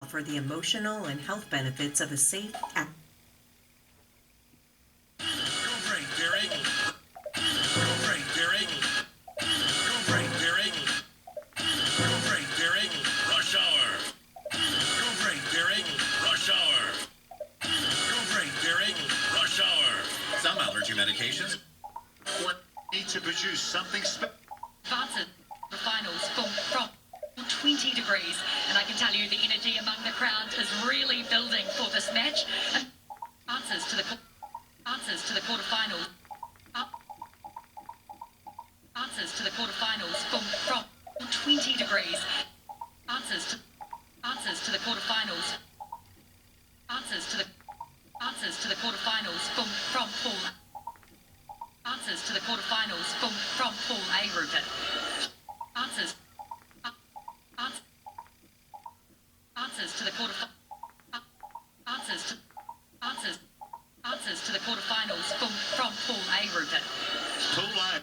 offer the emotional and health benefits of a safe act. Go break, Derek. Go break, Derek. Go break, Derek. Go break, Derek. Rush hour. Go break, Derek. Rush hour. Go break, Derek. Rush hour. Some allergy medications need to produce something special. The finals from 20 degrees, and I can tell you the energy among the crowd is really building for this match. And answers to the quarterfinals. Answers to the quarterfinals from 20 degrees. Answers to the quarterfinals. Answers to the quarterfinals from pool. Answers to the quarterfinals from pool A grouping. Answers to the answers to the quarterfinals from pool A grouping. Pool A.